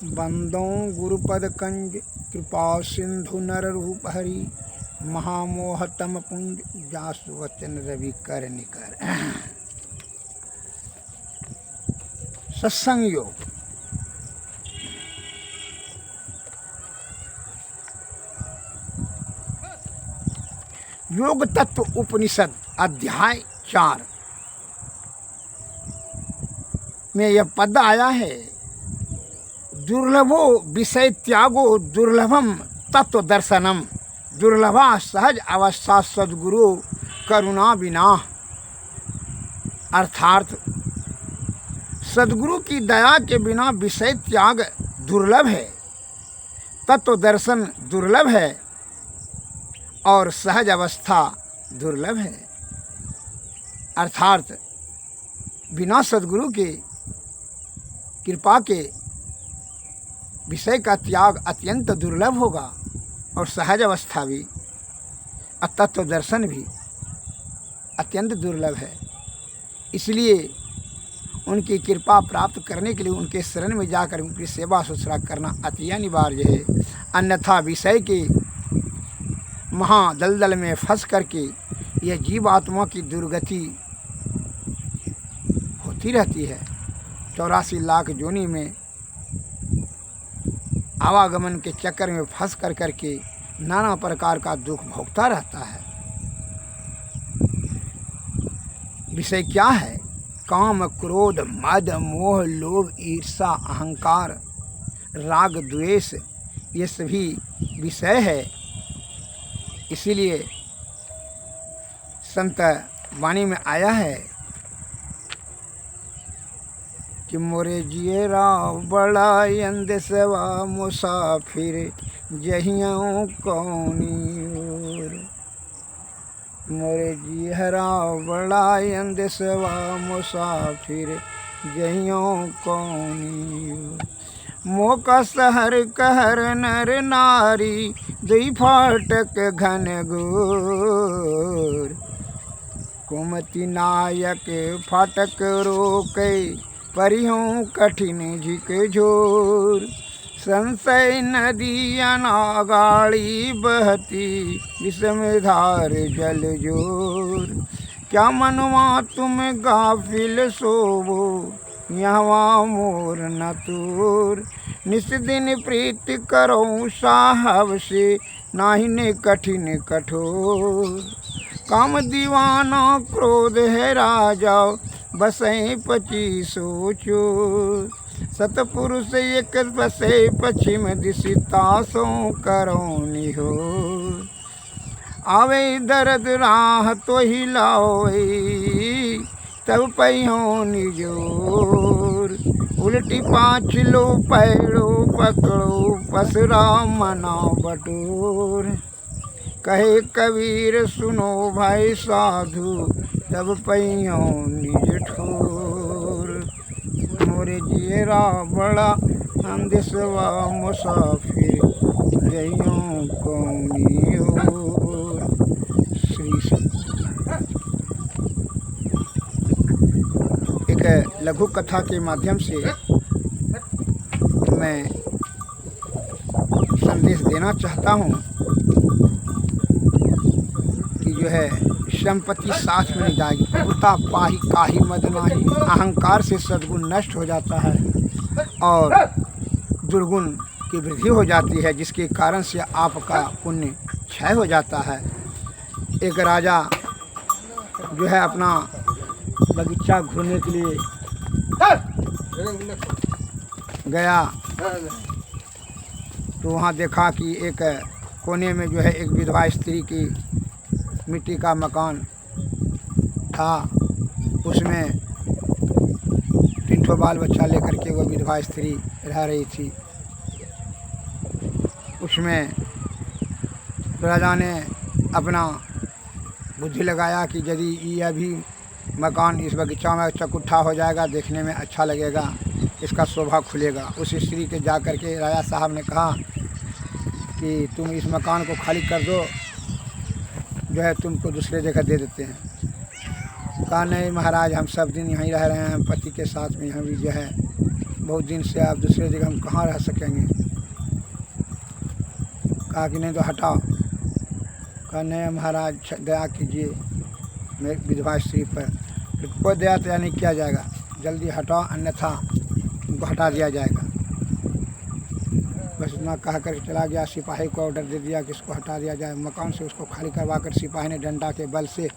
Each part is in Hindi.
बंदों गुरुपद कंज कृपा सिंधु नर रूप हरि महामोह तम पुंज जासु वचन रवि कर निकर। सत्संग योग। योग तत्व उपनिषद अध्याय 4 में यह पद आया है, दुर्लभो विषय त्यागो दुर्लभम तत्व दर्शनम, दुर्लभा सहज अवस्था सद्गुरु करुणा बिना। अर्थात सद्गुरु की दया के बिना विषय त्याग दुर्लभ है, तत्व दर्शन दुर्लभ है और सहज अवस्था दुर्लभ है। अर्थात बिना सद्गुरु के कृपा के विषय का त्याग अत्यंत दुर्लभ होगा और सहज अवस्था भी और तत्व दर्शन भी अत्यंत दुर्लभ है। इसलिए उनकी कृपा प्राप्त करने के लिए उनके शरण में जाकर उनकी सेवा शुश्रूषा करना अति अनिवार्य है। अन्यथा विषय के महादलदल में फंस करके यह जीवात्मा की दुर्गति होती रहती है। 84 लाख योनि में आवागमन के चक्कर में फंस कर करके नाना प्रकार का दुख भोगता रहता है। विषय क्या है? काम, क्रोध, मद, मोह, लोभ, ईर्षा, अहंकार, राग, द्वेष, ये सभी विषय है। इसीलिए संत वाणी में आया है कि मोरे जियरा बड़ा अंदेशवा मुसाफिर जहियों कौनी ओर। मोरे जियरा बड़ा अंदेशवा मुसाफिर जहियों कौनी ओर। मोका सहर कहर नर नारी दुई फाटक घन घोर। कुमति नायक फाटक रोके परिहों कठिन झिक झोर। संशय नदी अनागाड़ी बहती विषम धार जल जोर। क्या मनवा तुम गाफिल सोवो यहाँ मोर न तोर। निस दिन प्रीति करो साहब से नाहिने कठिन कठोर। काम दीवाना क्रोध है राजा बसे 25 चोर। सतपुरुष एक बसे पश्चिम दिशिता सो करो निहोर। आवे दर्द राह तो हिलाओ तब पहियों निजोर। उल्टी पाँच लो पैरो पकड़ो पसरा मना बटोर। कहे कबीर सुनो भाई साधु तब पहियों निज ठोर। मोरे जियरा बड़ा अंदेशवा मुसाफिर जइयों कौनी ओर। श्री एक लघु कथा के माध्यम से मैं संदेश देना चाहता हूँ कि जो है संपत्ति साथ में नहीं जाएगी। उता पाही काही मद नाही। अहंकार से सद्गुण नष्ट हो जाता है और दुर्गुण की वृद्धि हो जाती है, जिसके कारण से आपका पुण्य क्षय हो जाता है। एक राजा जो है अपना बगीचा घूमने के लिए गया तो वहाँ देखा कि एक कोने में जो है एक विधवा स्त्री की मिट्टी का मकान था। उसमें 3 बाल बच्चा लेकर के वो विधवा स्त्री रह रही थी। उसमें राजा ने अपना बुद्धि लगाया कि यदि ये अभी मकान इस बगीचा में चकुट्ठा हो जाएगा, देखने में अच्छा लगेगा, इसका शोभा खुलेगा। उस स्त्री के जा कर के राजा साहब ने कहा कि तुम इस मकान को खाली कर दो, जो है तुमको दूसरे जगह दे देते हैं। कहा नहीं महाराज, हम सब दिन यहीं रह रहे हैं, पति के साथ में यहाँ भी जो है बहुत दिन से आप दूसरे जगह हम कहाँ रह सकेंगे। कहा कि नहीं तो हटाओ। कहा नहीं महाराज दया कीजिए मेरी विधवा स्त्री पर। कोई दया तो नहीं किया जाएगा, जल्दी हटाओ अन्यथा उनको हटा दिया जाएगा। बस इतना कह कर चला गया। सिपाही को ऑर्डर दे दिया कि इसको हटा दिया जाए। मकान से उसको खाली करवा कर सिपाही ने डंडा के बल से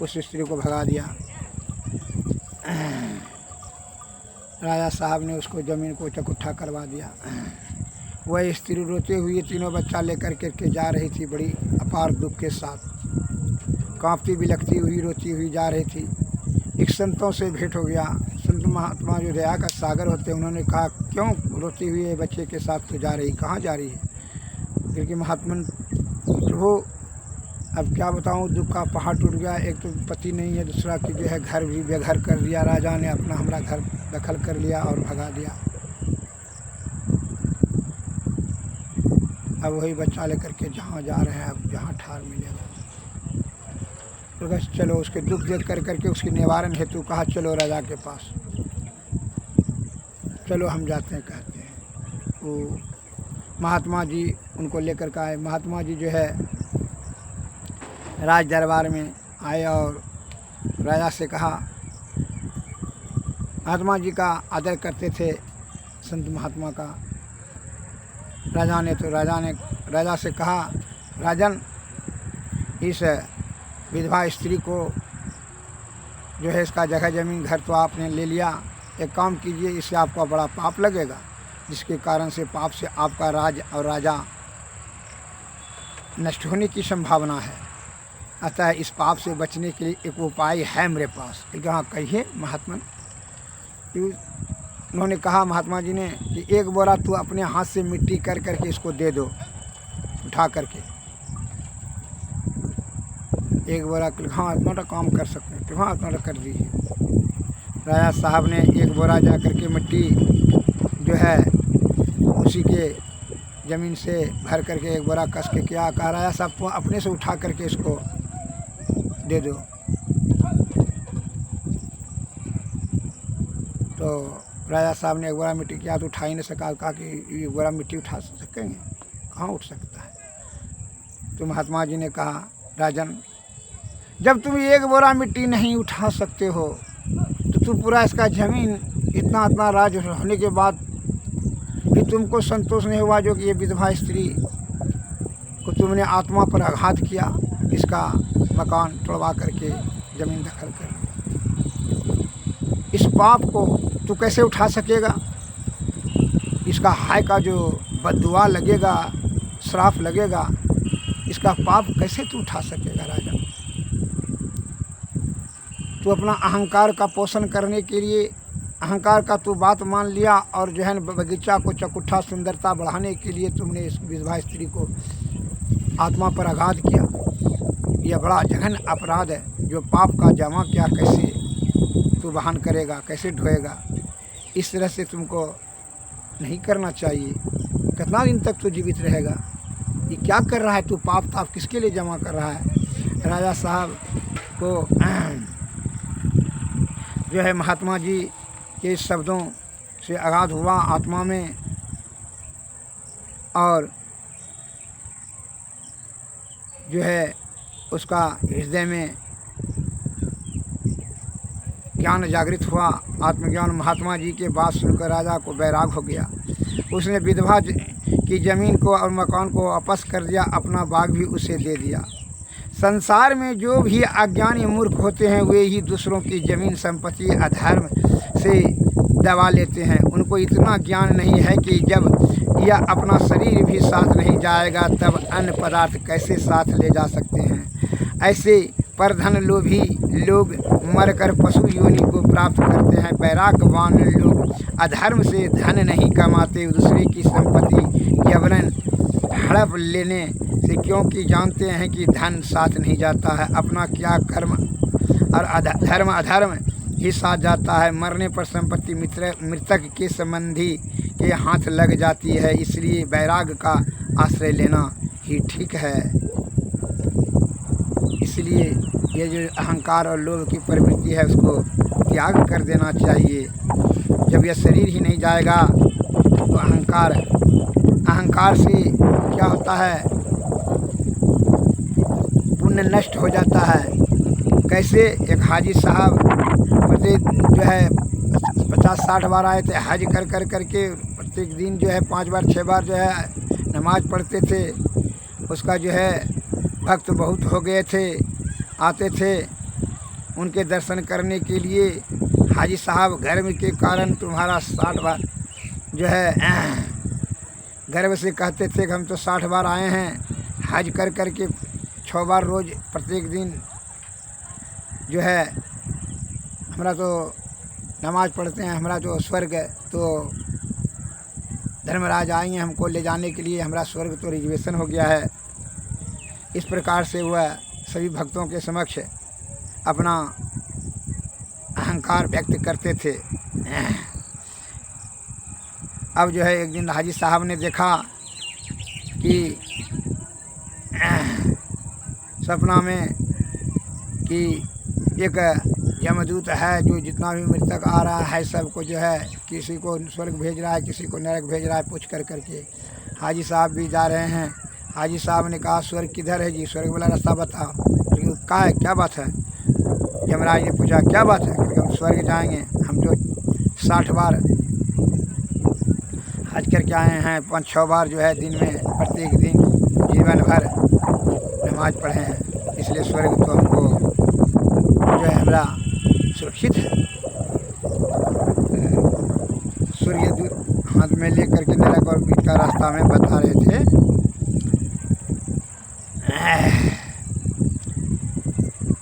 उस स्त्री को भगा दिया। राजा साहब ने उसको ज़मीन को चकुट्ठा करवा दिया। वह स्त्री रोते हुए तीनों बच्चा लेकर के जा रही थी, बड़ी अपार दुख के साथ, कांपती बिलखती हुई रोती हुई जा रही थी। एक संतों से भेंट हो गया। संत महात्मा जो दया का सागर होते हैं, उन्होंने कहा क्यों रोती हुई है बच्चे के साथ तो जा रही, कहाँ जा रही है? क्योंकि महात्मन प्रभु अब क्या बताऊँ, दुख का पहाड़ टूट गया। एक तो पति नहीं है, दूसरा कि जो है घर भी बेघर कर दिया। राजा ने अपना हमारा घर दखल कर लिया और भगा दिया। अब वही बच्चा लेकर के जहाँ जा रहे हैं, अब जहाँ ठार मिलेगा तो बस चलो। उसके दुख देख कर करके उसके निवारण हेतु कहा चलो राजा के पास, चलो हम जाते हैं कहते हैं। वो महात्मा जी उनको लेकर के आए। महात्मा जी जो है राज दरबार में आए और राजा से कहा, महात्मा जी का आदर करते थे संत महात्मा का। राजा से कहा, राजन इस विधवा स्त्री को जो है इसका जगह ज़मीन घर तो आपने ले लिया, एक काम कीजिए, इससे आपका बड़ा पाप लगेगा, जिसके कारण से पाप से आपका राज और राजा नष्ट होने की संभावना है। अतः इस पाप से बचने के लिए एक उपाय है मेरे पास। हाँ कहिए महात्मन। उन्होंने कहा महात्मा जी ने कि एक बोरा तू अपने हाथ से मिट्टी कर करके इसको दे दो, उठा करके एक बोरा। हाँ इतना काम कर सकते हैं, हाँ इतना कर दीजिए। राजा साहब ने एक बोरा जा कर के मिट्टी जो है उसी के ज़मीन से भर करके एक बोरा कस के किया। कहा राजा साहब तो अपने से उठा करके इसको दे दो। तो राजा साहब ने एक बोरा मिट्टी किया तो उठा ही नहीं सका। कहा कि ये बोरा मिट्टी उठा सकेंगे, कहाँ उठ सकता है। तो महात्मा जी ने कहा, राजन जब तुम एक बोरा मिट्टी नहीं उठा सकते हो तो तुम पूरा इसका ज़मीन इतना इतना राज होने के बाद भी तुमको संतोष नहीं हुआ जो कि ये विधवा स्त्री को तुमने आत्मा पर आघात किया, इसका मकान तोड़वा करके ज़मीन दखल कर लिया। इस पाप को तू कैसे उठा सकेगा? इसका हाय का जो बद्दुआ लगेगा, श्राप लगेगा, इसका पाप कैसे तू उठा सकेगा? राजा तू अपना अहंकार का पोषण करने के लिए अहंकार का तू बात मान लिया और जो है बगीचा को चकुट्ठा सुंदरता बढ़ाने के लिए तुमने इस विधवा स्त्री को आत्मा पर आघात किया। यह बड़ा जघन अपराध है। जो पाप का जमा क्या कैसे तू वहन करेगा, कैसे ढोएगा? इस तरह से तुमको नहीं करना चाहिए। कितना दिन तक तू जीवित रहेगा? ये क्या कर रहा है तू? पाप ताप किसके लिए जमा कर रहा है? राजा साहब को जो है महात्मा जी के शब्दों से आघात हुआ आत्मा में और जो है उसका हृदय में ज्ञान जागृत हुआ, आत्मज्ञान। महात्मा जी के बात सुनकर राजा को बैराग हो गया। उसने विधवा की ज़मीन को और मकान को वापस कर दिया, अपना बाग भी उसे दे दिया। संसार में जो भी अज्ञानी मूर्ख होते हैं वे ही दूसरों की ज़मीन संपत्ति अधर्म से दबा लेते हैं। उनको इतना ज्ञान नहीं है कि जब यह अपना शरीर भी साथ नहीं जाएगा तब अन्य पदार्थ कैसे साथ ले जा सकते हैं। ऐसे परधन लोभी लोग मरकर पशु योनि को प्राप्त करते हैं। वैराग्यवान लोग अधर्म से धन नहीं कमाते, दूसरे की संपत्ति यवरन हड़प लेने से, क्योंकि जानते हैं कि धन साथ नहीं जाता है। अपना क्या कर्म और धर्म अधर्म ही साथ जाता है। मरने पर संपत्ति मृतक के संबंधी के हाथ लग जाती है। इसलिए वैराग्य का आश्रय लेना ही ठीक है। इसलिए ये जो अहंकार और लोभ की प्रवृत्ति है उसको त्याग कर देना चाहिए। जब यह शरीर ही नहीं जाएगा तो अहंकार से क्या होता है, पुण्य नष्ट हो जाता है। कैसे? एक हाजी साहब प्रत्येक जो है 50-60 बार आए थे, हज कर के प्रत्येक दिन जो है 5 बार 6 बार जो है नमाज पढ़ते थे। उसका जो है भक्त बहुत हो गए थे, आते थे उनके दर्शन करने के लिए। हाजी साहब गर्व के कारण तुम्हारा 60 बार जो है गर्व से कहते थे कि हम तो 60 बार आए हैं, हज कर के 6 बार रोज़ प्रत्येक दिन जो है हमरा तो नमाज पढ़ते हैं, हमरा तो स्वर्ग तो धर्मराज आएंगे हमको ले जाने के लिए, हमारा स्वर्ग तो रिजर्वेशन हो गया है। इस प्रकार से वह सभी भक्तों के समक्ष अपना अहंकार व्यक्त करते थे। अब जो है एक दिन हाजी साहब ने देखा कि सपना में कि एक यमदूत है जो जितना भी मृतक आ रहा है सबको जो है किसी को स्वर्ग भेज रहा है, किसी को नरक भेज रहा है, पूछ करके। हाजी साहब भी जा रहे हैं। हाजी साहब ने कहा स्वर्ग किधर है जी? स्वर्ग वाला रास्ता बताओ। कहा है क्या बात है? यमराज ने पूछा क्या बात है? क्योंकि हम स्वर्ग जाएंगे, हम जो 60 बार हज करके आए हैं, 5-6 बार जो है दिन में प्रत्येक दिन जीवन भर नमाज पढ़े हैं, इसलिए स्वर्ग तो हमको जो है हमारा सुरक्षित है। सूर्य दूत हाथ में लेकर के नरक और पीठ का रास्ता में बता रहे थे।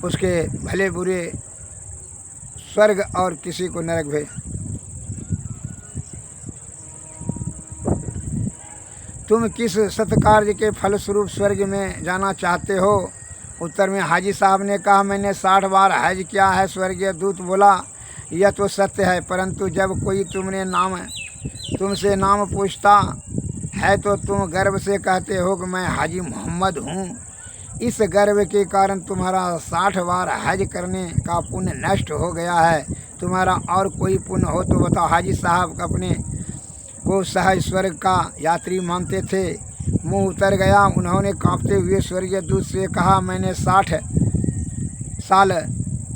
उसके भले बुरे स्वर्ग और किसी को नरक भेज। तुम किस सत्कार्य के फलस्वरूप स्वर्ग में जाना चाहते हो? उत्तर में हाजी साहब ने कहा मैंने 60 बार हज किया है। स्वर्गीय दूत बोला यह तो सत्य है, परंतु जब कोई तुमसे नाम पूछता है तो तुम गर्व से कहते हो कि मैं हाजी मोहम्मद हूँ। इस गर्व के कारण तुम्हारा 60 बार हज करने का पुण्य नष्ट हो गया है। तुम्हारा और कोई पुण्य हो तो बताओ। हाजी साहब अपने को सहज स्वर्ग का यात्री मानते थे। मुंह उतर गया। उन्होंने कांपते हुए स्वर्गीय दूत से कहा मैंने 60 साल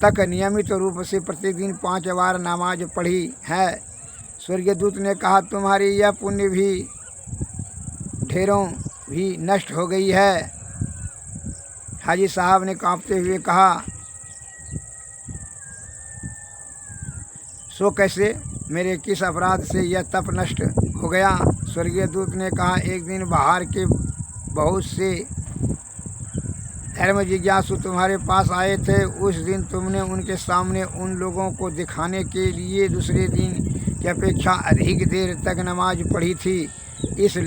तक नियमित रूप से प्रतिदिन 5 बार नमाज पढ़ी है। स्वर्गीय दूत ने कहा तुम्हारी यह पुण्य भी ढेरों भी नष्ट हो गई है। हाजी साहब ने कांपते हुए कहा सो कैसे? मेरे किस अपराध से यह तप नष्ट हो गया? स्वर्गीय दूत ने कहा एक दिन बाहर के बहुत से धर्म जिज्ञासु तुम्हारे पास आए थे। उस दिन तुमने उनके सामने उन लोगों को दिखाने के लिए दूसरे दिन की अपेक्षा अधिक देर तक नमाज पढ़ी थी। इस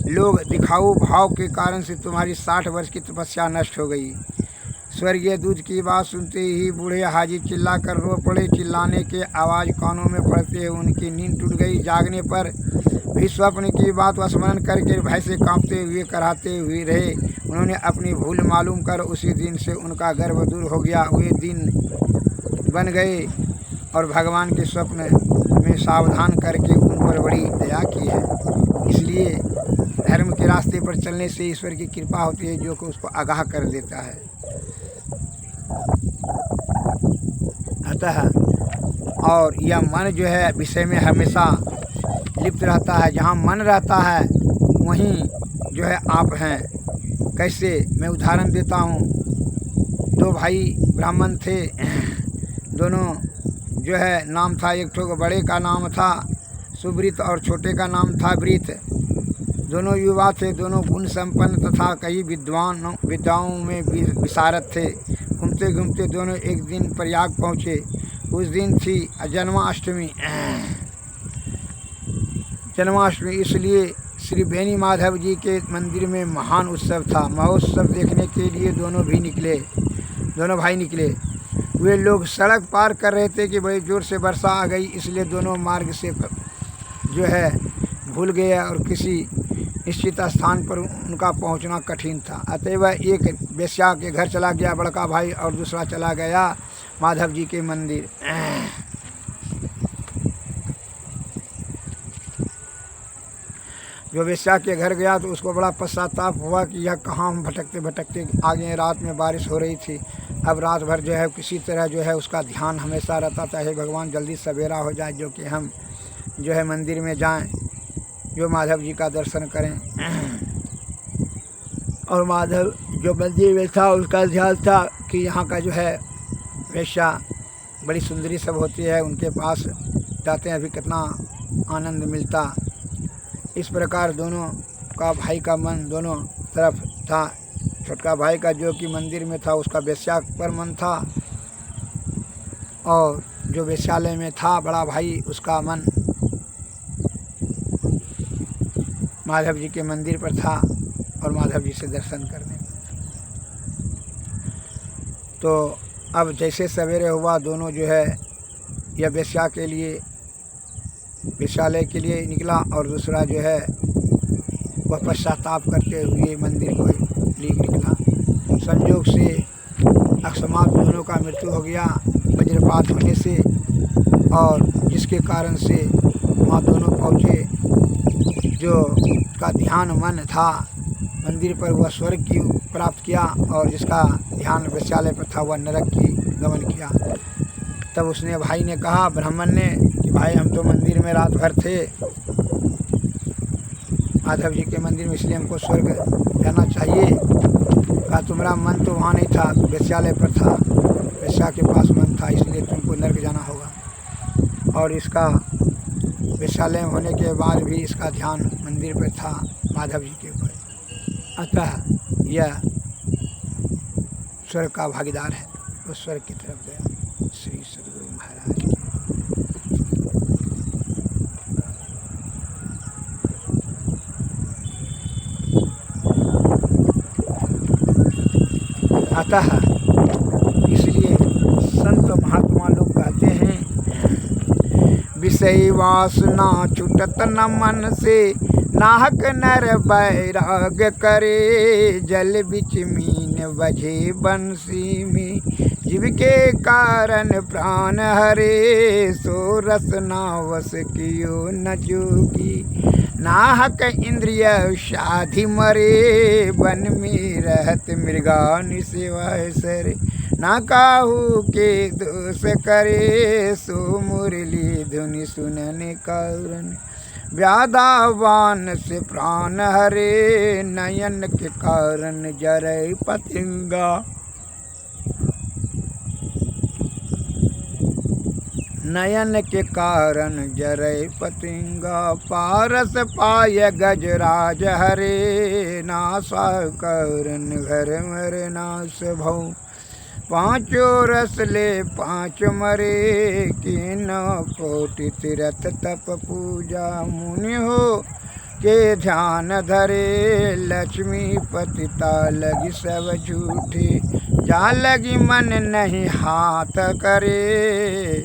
लोग दिखाऊ भाव के कारण से तुम्हारी 60 वर्ष की तपस्या नष्ट हो गई। स्वर्गीय दूत की बात सुनते ही बूढ़े हाजी चिल्लाकर रो पड़े। चिल्लाने के आवाज़ कानों में पड़ते ही उनकी नींद टूट गई। जागने पर भी स्वप्न की बात स्मरण करके भय से कांपते हुए कराहते हुए रहे। उन्होंने अपनी भूल मालूम कर उसी दिन से उनका गर्व दूर हो गया। वे दिन बन गए और भगवान के स्वप्न में सावधान करके उन पर बड़ी दया की है। इसलिए धर्म के रास्ते पर चलने से ईश्वर की कृपा होती है जो कि उसको आगाह कर देता है। अतः और यह मन जो है विषय में हमेशा लिप्त रहता है। जहाँ मन रहता है वहीं जो है आप हैं। कैसे? मैं उदाहरण देता हूँ। 2 भाई ब्राह्मण थे। दोनों जो है नाम था, एक ठो बड़े का नाम था सुब्रीत और छोटे का नाम था वृत। दोनों युवा थे, दोनों गुण संपन्न तथा कई विद्याओं में विशारद थे। घूमते घूमते दोनों एक दिन प्रयाग पहुँचे। उस दिन थी जन्माष्टमी। इसलिए श्री बेनी माधव जी के मंदिर में महान उत्सव था। महोत्सव देखने के लिए दोनों भाई निकले। वे लोग सड़क पार कर रहे थे कि बड़ी जोर से वर्षा आ गई, इसलिए दोनों मार्ग से जो है भूल गए और किसी निश्चित स्थान पर उनका पहुंचना कठिन था। अतएव एक वेश्या के घर चला गया बड़का भाई और दूसरा चला गया माधव जी के मंदिर। जो वेश्या के घर गया तो उसको बड़ा पश्चाताप हुआ कि यह कहाँ हम भटकते भटकते आ गए। रात में बारिश हो रही थी, अब रात भर जो है किसी तरह जो है उसका ध्यान हमेशा रहता था, हे भगवान जल्दी सवेरा हो जाए जो कि हम जो है मंदिर में जाएं, जो माधव जी का दर्शन करें। और माधव जो मंदिर में था उसका ध्यान था कि यहाँ का जो है वेश्या बड़ी सुंदरी सब होती है, उनके पास जाते हैं अभी कितना आनंद मिलता। इस प्रकार दोनों का भाई का मन दोनों तरफ था। छोटका भाई का जो कि मंदिर में था उसका वेश्या पर मन था, और जो वेश्यालय में था बड़ा भाई उसका मन माधव जी के मंदिर पर था और माधव जी से दर्शन करने। तो अब जैसे सवेरे हुआ दोनों जो है यह वेश्या के लिए वेश्यालय के लिए निकला और दूसरा जो है वह पश्चाताप करते हुए मंदिर को लिए निकला। संयोग से अकस्मात दोनों का मृत्यु हो गया वज्रपात होने से, और जिसके कारण से वहाँ दोनों पहुँचे। जो का ध्यान मन था मंदिर पर वह स्वर्ग की प्राप्त किया, और जिसका ध्यान वेश्यालय पर था वह नरक की गमन किया। तब उसने भाई ने कहा ब्राह्मण ने कि भाई हम तो मंदिर में रात भर थे माधव जी के मंदिर में, इसलिए हमको स्वर्ग जाना चाहिए। कहा तुम्हारा मन तो वहाँ नहीं था, वेश्यालय पर था, वेश्या के पास मन था, इसलिए तुमको नरक जाना होगा। और इसका वेश्यालय होने के बाद भी इसका ध्यान मंदिर पर था माधव जी के ऊपर, अतः यह स्वर्ग का भागीदार है। वो स्वर्ग की तरफ गया। श्री सद्गुरु महाराज की। अतः इसलिए संत महात्मा लोग कहते हैं विषय वासना छुटत न मन से, नाहक नर बैराग करे, जल बिच मीन बझे बंसी में, जीव के कारण प्राण हरे, सो रस नावस कियो न जोगी, नाहक इंद्रिय साधि मरे, वन में रहत मृगा निसेवाय सरे, ना काहू के दोष करे, सो मुरली धुनि सुनने कारण, व्याधावान से प्राण हरे, नयन के कारण जरै पतिंगा, नयन के कारण जरै पतिंगा, पारस पाय गजराज हरे, नासा कारण घर मर नाश भौ, पांचों रस ले पांच मरे, किन कोटि तीरथ तप पूजा, मुनि हो के ध्यान धरे, लक्ष्मी पतिता लगी सब झूठे, जा लगी मन नहीं हाथ करे,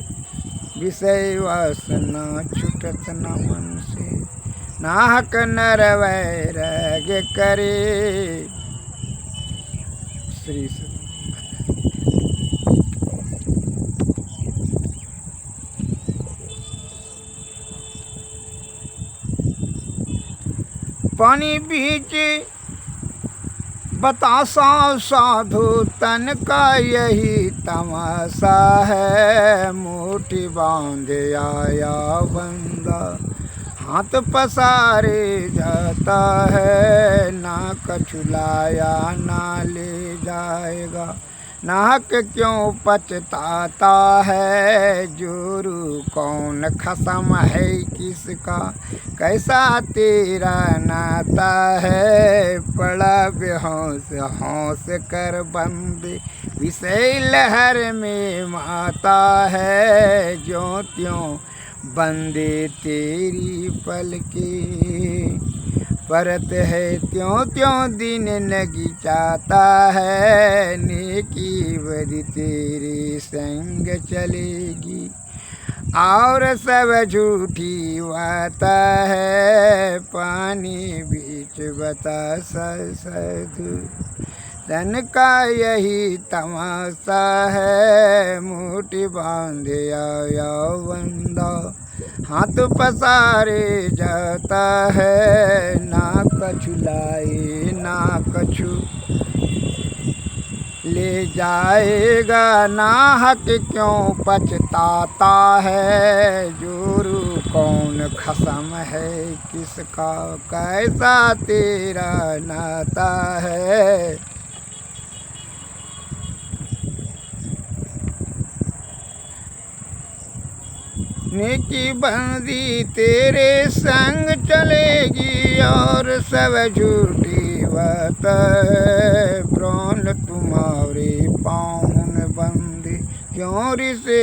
विषय वासना छुटत न मन से, नाहक नर वैराग करे। श्री पानी बीच बतासा साधु तन का यही तमाशा है, मोटी बांध आया बंदा हाथ पसारे जाता है, ना कछुलाया ना ले जाएगा, नाहक क्यों पछताता है, जोरू कौन खसम है किसका, कैसा तेरा नाता है, पड़ा बेहोश होश कर बंदे, विषय लहर में माता है, ज्यों त्यों बंदे तेरी पलके, परत है त्यों त्यों दिन लगी चाहता है, नेकी बदी तेरे संग चलेगी, और सब झूठी बात है, पानी बीच बता साधु। धन का यही तमाशा है, मुट्ठी बांधे आया बंदा, हाथ पसारे जाता है, ना कछु लाए ना कछु ले जाएगा, ना हक क्यों पछताता है, जोरू कौन खसम है किसका, कैसा तेरा नाता है। नेकी बंदी तेरे संग चलेगी, और सब झूठी बात है, प्राण तुम्हारे पाहुन बंदी, क्यों रिसे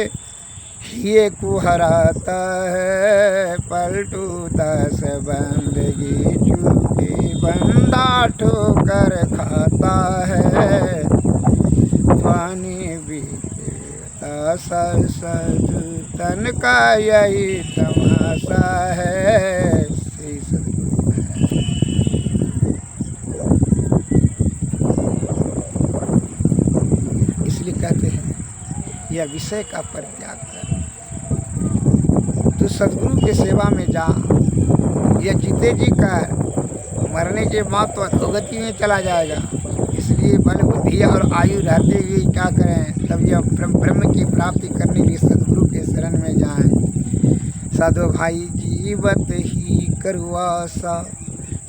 ये कुहराता है, पलटू दस बंदगी झूठी, बंदा ठोकर खाता है, पानी भी साधु। तन का यही तमाशा है। श्री सद्गुरु इसलिए कहते हैं यह विषय का परित्याग कर, तू सद्गुरु की सेवा में जा। यह जीते जी कर, मरने के बाद तो अधोगति में चला जाएगा। इसलिए बल बुद्धि और आयु रहते हुए क्या करें, तब यह ब्रह्म की प्राप्ति करने के लिए सद्गुरु के शरण में जाएं। साधु भाई जीवत ही करुआसा,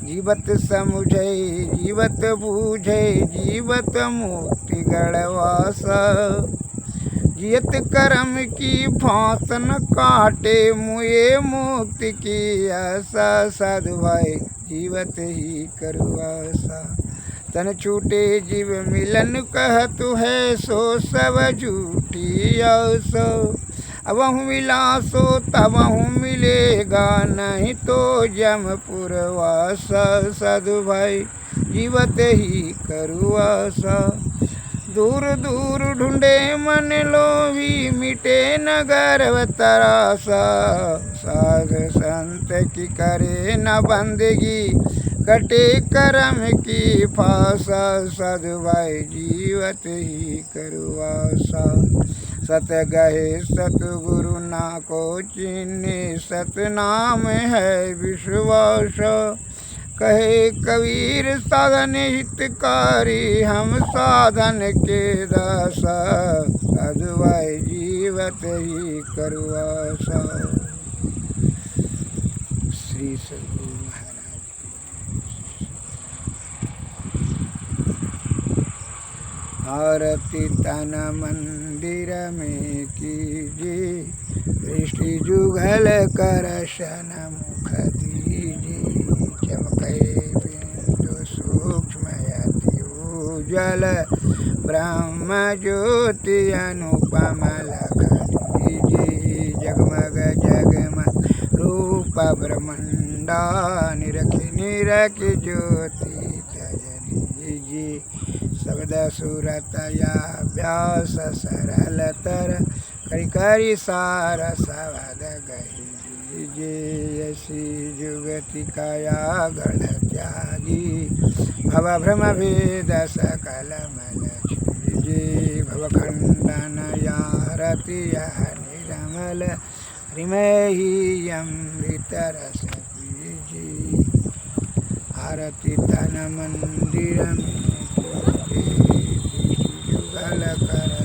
जीवत समुझे जीवत बूझे, जीवत मुक्ति गढ़वासा, जियत कर्म की फांस न काटे, मुए मुक्ति की आशा। साधु भाई जीवत ही करुआसा, तन छूटे जीव मिलन कहत है, सो सब झूठी आसो। अबहु मिला सो तबहु मिलेगा, नहीं तो जमपुर वासा। साधु भाई जीवत ही करुआसा, दूर दूर ढूंढे मन लोभी, मिटे न गर्व तरासा। साधु संत की करे न बंदगी, कटे कर्म की फासा। साधु भाई जीवत ही करुआसा, सत गहे सतगुरु ना को चिन्हे, सत नाम है विश्वास। कहे कबीर साधन हितकारी, हम साधन के दासा। साधु भाई जीवत ही करुआसा। श्री सद्गुरु महाराज। आरती तन मंदिर में कीजिए, दृष्टि जुगल कर शन मुख दीजिए। चमके बिंदु सूक्ष्म अति उज्ज्वल, ब्रह्म ज्योति अनुपम लख दीजिए। जगमग जगमग रूप ब्रह्मंडा, निरख निरख ज्योति तज दीजिए। शब्द सुरतया व्यास सरलतर, करि करि सार सवद गहि दीजिए। ऐसी जुगति काया गढ़ त्यागी, भव भ्रम भेद सकल मन छीजिए। भव खंडन यारति यह निरमल, हृमय ही अमृत रस पीजिए। आरती तन मंदिर में जुगल कर